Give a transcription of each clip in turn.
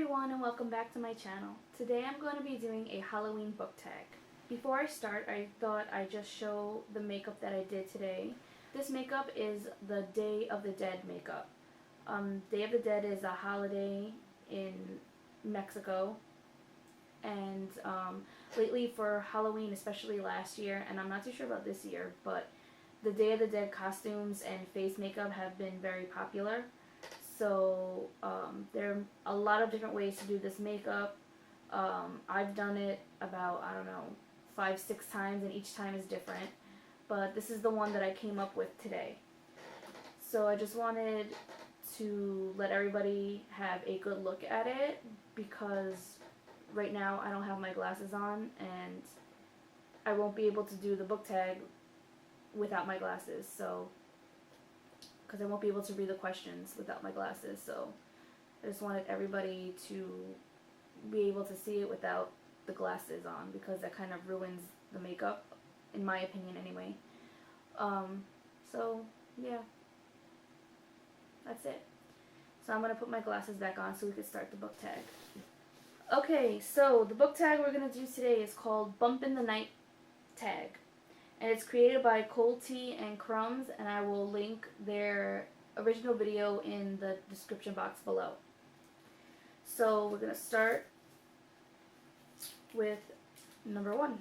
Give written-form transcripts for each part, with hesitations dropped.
everyone and welcome back to my channel. Today I'm going to be doing a Halloween book tag. Before I start, I thought I'd just show the makeup that I did today. This makeup is the Day of the Dead makeup. Day of the Dead is a holiday in Mexico, and lately for Halloween, especially last year, and I'm not too sure about this year, but the Day of the Dead costumes and face makeup have been very popular. So there are a lot of different ways to do this makeup. I've done it about, 5-6 times, and each time is different. But this is the one that I came up with today. So I just wanted to let everybody have a good look at it, because right now I don't have my glasses on and I won't be able to do the book tag without my glasses. So because I won't be able to read the questions without my glasses, so I just wanted everybody to be able to see it without the glasses on, because that kind of ruins the makeup, in my opinion anyway. So yeah, that's it. So I'm going to put my glasses back on so we can start the book tag. Okay, so the book tag we're going to do today is called Bump in the Night Tag. And it's created by Cold Tea and Crumbs, and I will link their original video in the description box below. So we're going to start with number 1.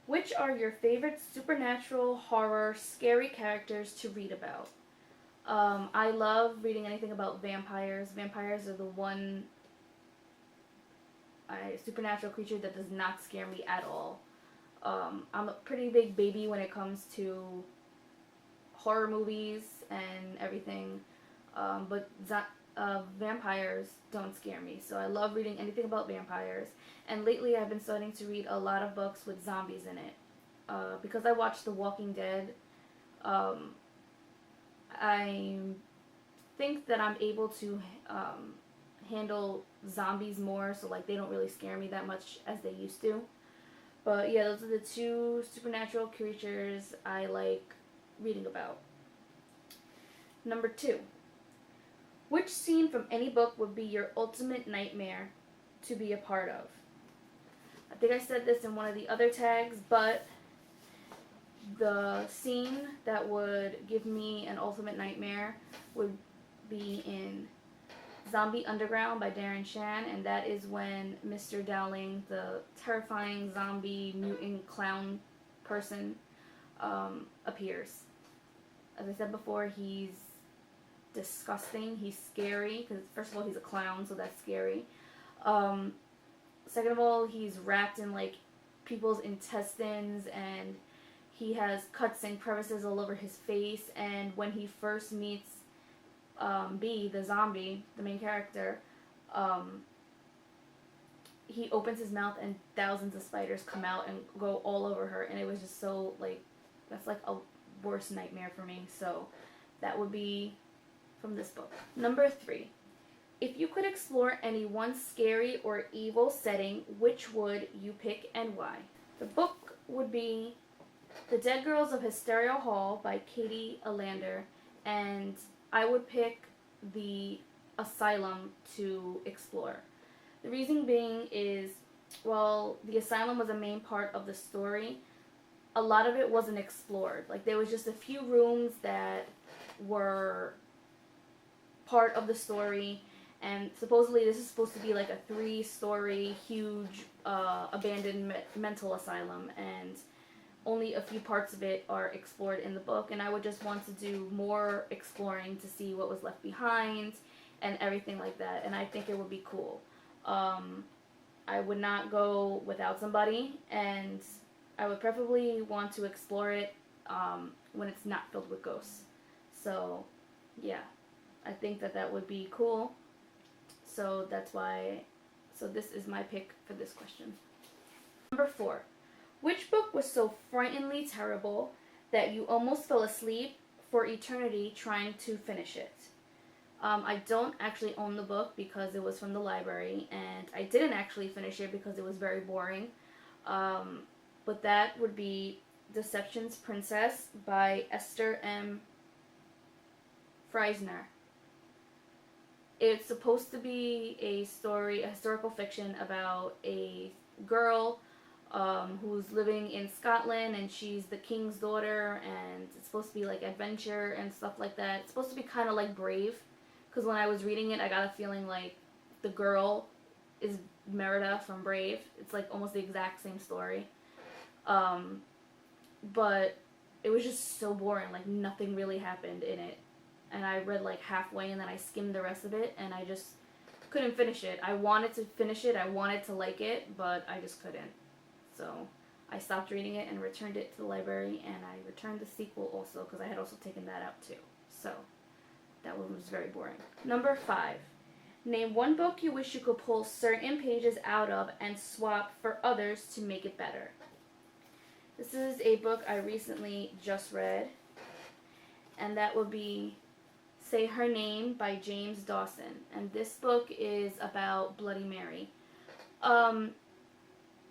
Which are your favorite supernatural, horror, scary characters to read about? I love reading anything about vampires. Vampires are the one supernatural creature that does not scare me at all. I'm a pretty big baby when it comes to horror movies and everything, but vampires don't scare me, so I love reading anything about vampires. And lately I've been starting to read a lot of books with zombies in it. Because I watched The Walking Dead, I think that I'm able to handle zombies more, so like they don't really scare me that much as they used to. But yeah, those are the 2 supernatural creatures I like reading about. Number 2. Which scene from any book would be your ultimate nightmare to be a part of? I think I said this in one of the other tags, but the scene that would give me an ultimate nightmare would be in Zombie Underground by Darren Shan, and that is when Mr. Dowling, the terrifying zombie mutant clown person, appears. As I said before, he's disgusting, he's scary, because first of all he's a clown, so that's scary. Second of all, he's wrapped in like people's intestines, and he has cuts and crevices all over his face, and when he first meets B, the zombie, the main character, he opens his mouth and thousands of spiders come out and go all over her, and it was just so, like, that's like a worst nightmare for me. So that would be from this book. Number 3. If you could explore any one scary or evil setting, which would you pick and why? The book would be The Dead Girls of Hysteria Hall by Katie Alander, and I would pick the asylum to explore. The reason being is, well, the asylum was a main part of the story. A lot of it wasn't explored. Like, there was just a few rooms that were part of the story, and supposedly this is supposed to be like a 3-story huge abandoned mental asylum, and only a few parts of it are explored in the book, and I would just want to do more exploring to see what was left behind and everything like that, and I think it would be cool. I would not go without somebody, and I would preferably want to explore it when it's not filled with ghosts. So yeah, I think that that would be cool. So that's why, so this is my pick for this question. Number 4. Which book was so frighteningly terrible that you almost fell asleep for eternity trying to finish it? I don't actually own the book because it was from the library, and I didn't actually finish it because it was very boring. But that would be Deception's Princess by Esther M. Freisner. It's supposed to be a story, a historical fiction about a girl who's living in Scotland, and she's the king's daughter, and it's supposed to be like adventure and stuff like that. It's supposed to be kind of like Brave, because when I was reading it, I got a feeling like the girl is Merida from Brave. It's like almost the exact same story. But it was just so boring. Like nothing really happened in it. And I read like halfway and then I skimmed the rest of it and I just couldn't finish it. I wanted to finish it. I wanted to like it, but I just couldn't. So I stopped reading it and returned it to the library, and I returned the sequel also because I had also taken that out too. So that one was very boring. Number 5. Name one book you wish you could pull certain pages out of and swap for others to make it better. This is a book I recently just read, and that would be Say Her Name by James Dawson. And this book is about Bloody Mary.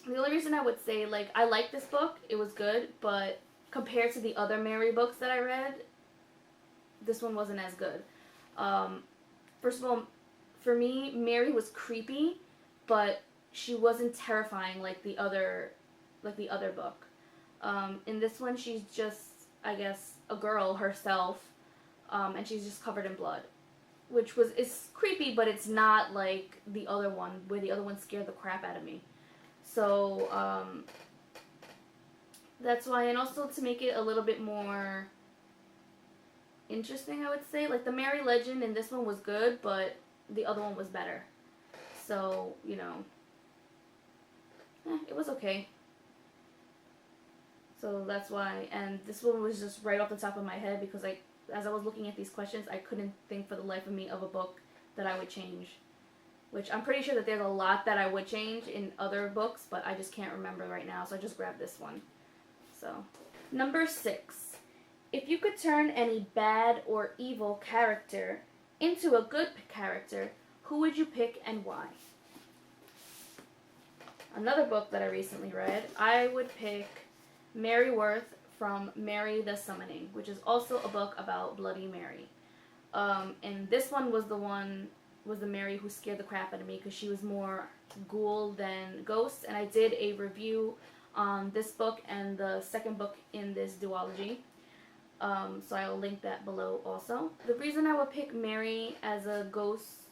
The only reason I would say, like, I like this book, it was good, but compared to the other Mary books that I read, this one wasn't as good. First of all, for me, Mary was creepy, but she wasn't terrifying like the other book. In this one, she's just, I guess, a girl herself, and she's just covered in blood, which is creepy, but it's not like the other one, where the other one scared the crap out of me. So that's why, and also to make it a little bit more interesting, I would say. Like the Mary legend in this one was good, but the other one was better. So, you know, it was okay. So that's why, and this one was just right off the top of my head because as I was looking at these questions, I couldn't think for the life of me of a book that I would change. Which I'm pretty sure that there's a lot that I would change in other books, but I just can't remember right now, so I just grabbed this one. So, number 6. If you could turn any bad or evil character into a good character, who would you pick and why? Another book that I recently read, I would pick Mary Worth from Mary the Summoning, which is also a book about Bloody Mary. And this one was the Mary who scared the crap out of me because she was more ghoul than ghost. And I did a review on this book and the second book in this duology. So I'll link that below also. The reason I would pick Mary as a ghost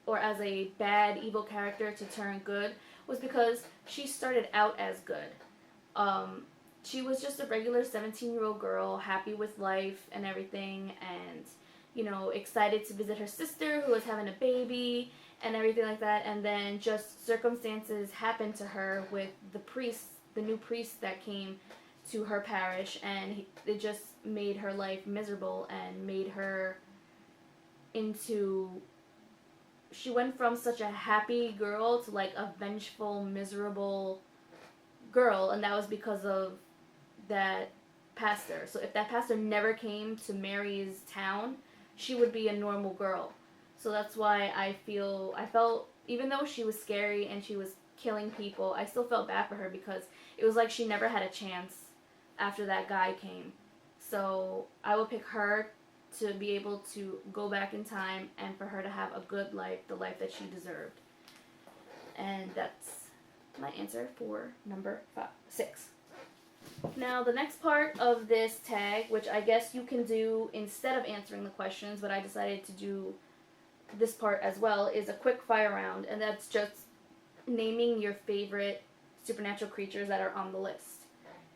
or as a bad, evil character to turn good was because she started out as good. She was just a regular 17-year-old girl, happy with life and everything, and you know, excited to visit her sister who was having a baby and everything like that. And then just circumstances happened to her with the new priest that came to her parish, and it just made her life miserable and made her she went from such a happy girl to like a vengeful, miserable girl, and that was because of that pastor. So if that pastor never came to Mary's town, she would be a normal girl. So that's why I felt, even though she was scary and she was killing people, I still felt bad for her because it was like she never had a chance after that guy came. So I would pick her to be able to go back in time and for her to have a good life, the life that she deserved. And that's my answer for number 6. Now, the next part of this tag, which I guess you can do instead of answering the questions, but I decided to do this part as well, is a quick fire round, and that's just naming your favorite supernatural creatures that are on the list.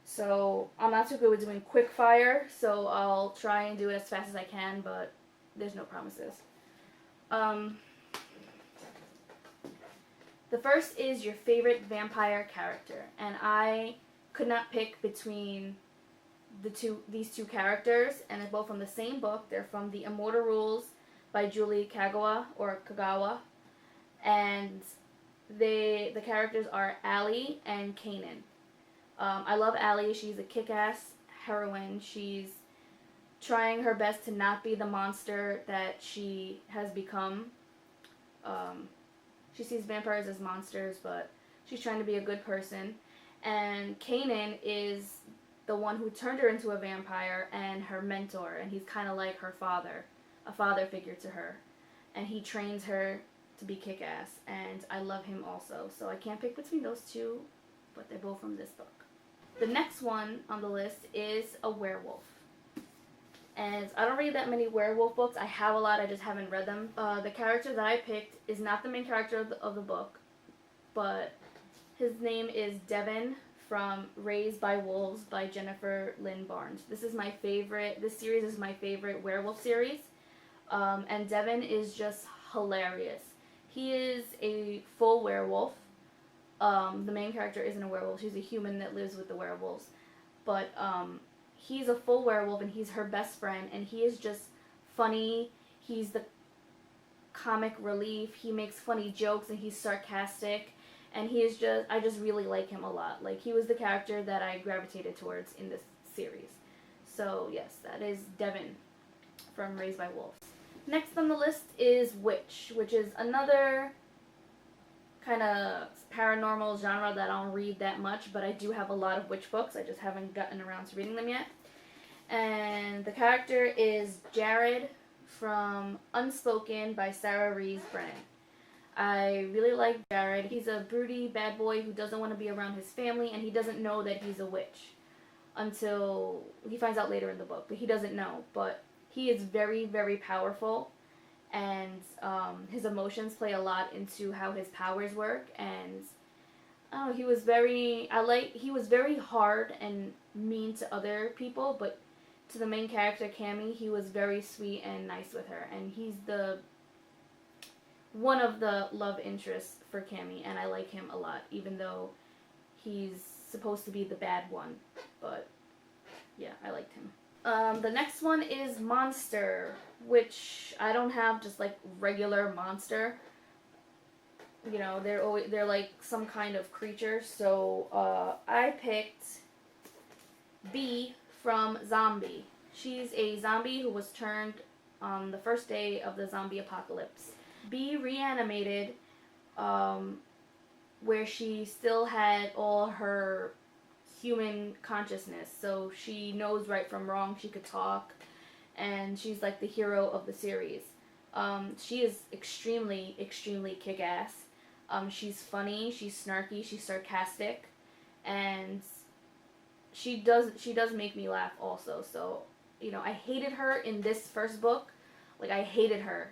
So, I'm not too good with doing quick fire, so I'll try and do it as fast as I can, but there's no promises. The first is your favorite vampire character, and I could not pick between these two characters, and they're both from the same book. They're from The Immortal Rules by Julie Kagawa, and the characters are Allie and Kanan. I love Allie. She's a kick-ass heroine. She's trying her best to not be the monster that she has become. She sees vampires as monsters, but she's trying to be a good person. And Kanan is the one who turned her into a vampire and her mentor, and he's kind of like her father, a father figure to her. and he trains her to be kick-ass, and I love him also. So I can't pick between those two, but they're both from this book. The next one on the list is a werewolf. And I don't read that many werewolf books. I have a lot, I just haven't read them. The character that I picked is not the main character of the book, but his name is Devin from Raised by Wolves by Jennifer Lynn Barnes. This series is my favorite werewolf series. And Devin is just hilarious. He is a full werewolf. The main character isn't a werewolf. She's a human that lives with the werewolves. But he's a full werewolf, and he's her best friend, and he is just funny. He's the comic relief. He makes funny jokes, and he's sarcastic. And I just really like him a lot. Like, he was the character that I gravitated towards in this series. So, yes, that is Devin from Raised by Wolves. Next on the list is Witch, which is another kind of paranormal genre that I don't read that much, but I do have a lot of witch books. I just haven't gotten around to reading them yet. And the character is Jared from Unspoken by Sarah Rees Brennan. I really like Jared. He's a broody bad boy who doesn't want to be around his family, and he doesn't know that he's a witch until he finds out later in the book, but he doesn't know. But he is very, very powerful, and his emotions play a lot into how his powers work. And he was very hard and mean to other people, but to the main character, Cammy, he was very sweet and nice with her, and he's one of the love interests for Cammy, and I like him a lot, even though he's supposed to be the bad one. But yeah, I liked him. The next one is Monster, which I don't have just like regular monster. You know, they're like some kind of creature. So I picked Bee from Zombie. She's a zombie who was turned on the first day of the zombie apocalypse. Bee reanimated, where she still had all her human consciousness, so she knows right from wrong, she could talk, and she's like the hero of the series. She is extremely, extremely kick-ass. She's funny, she's snarky, she's sarcastic, and she does make me laugh also. So, you know, I hated her in this first book. Like, I hated her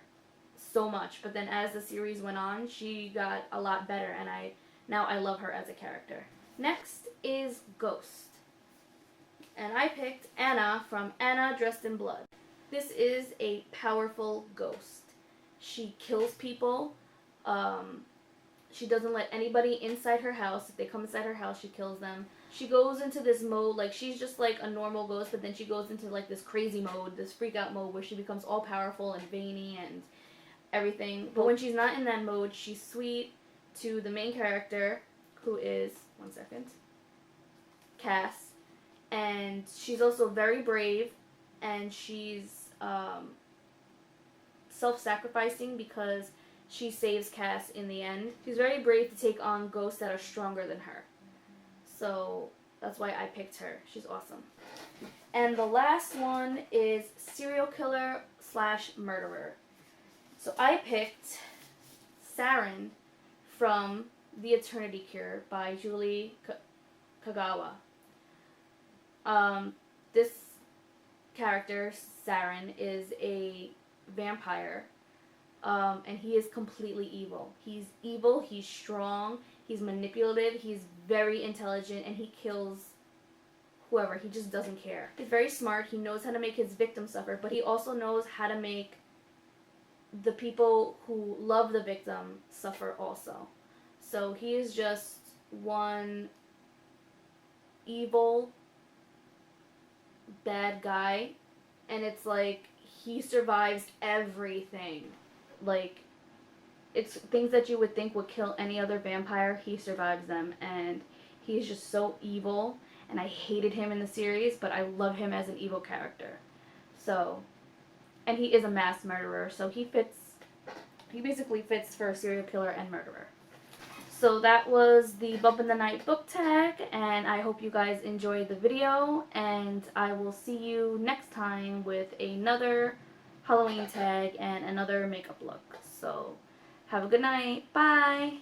so much, but then as the series went on, she got a lot better, and now I love her as a character. Next is Ghost, and I picked Anna from Anna Dressed in Blood. This is a powerful ghost. She kills people. She doesn't let anybody inside her house. If they come inside her house, she kills them. She goes into this mode, like, she's just like a normal ghost, but then she goes into like this crazy mode, this freak out mode, where she becomes all powerful and veiny and everything. But when she's not in that mode, she's sweet to the main character, who is, one second, Cass. And she's also very brave, and she's self-sacrificing because she saves Cass in the end. She's very brave to take on ghosts that are stronger than her. So that's why I picked her. She's awesome. And the last one is serial killer / murderer. So I picked Saren from The Eternity Cure by Julie Kagawa. This character, Saren, is a vampire, and he is completely evil. He's evil, he's strong, he's manipulative, he's very intelligent, and he kills whoever. He just doesn't care. He's very smart, he knows how to make his victim suffer, but he also knows how to make the people who love the victim suffer also. So he is just one evil, bad guy, and it's like he survives everything. Like, it's things that you would think would kill any other vampire, he survives them, and he's just so evil, and I hated him in the series, but I love him as an evil character. So, and he is a mass murderer, so he basically fits for a serial killer and murderer. So that was the Bump in the Night book tag, and I hope you guys enjoyed the video, and I will see you next time with another Halloween tag and another makeup look. So have a good night. Bye.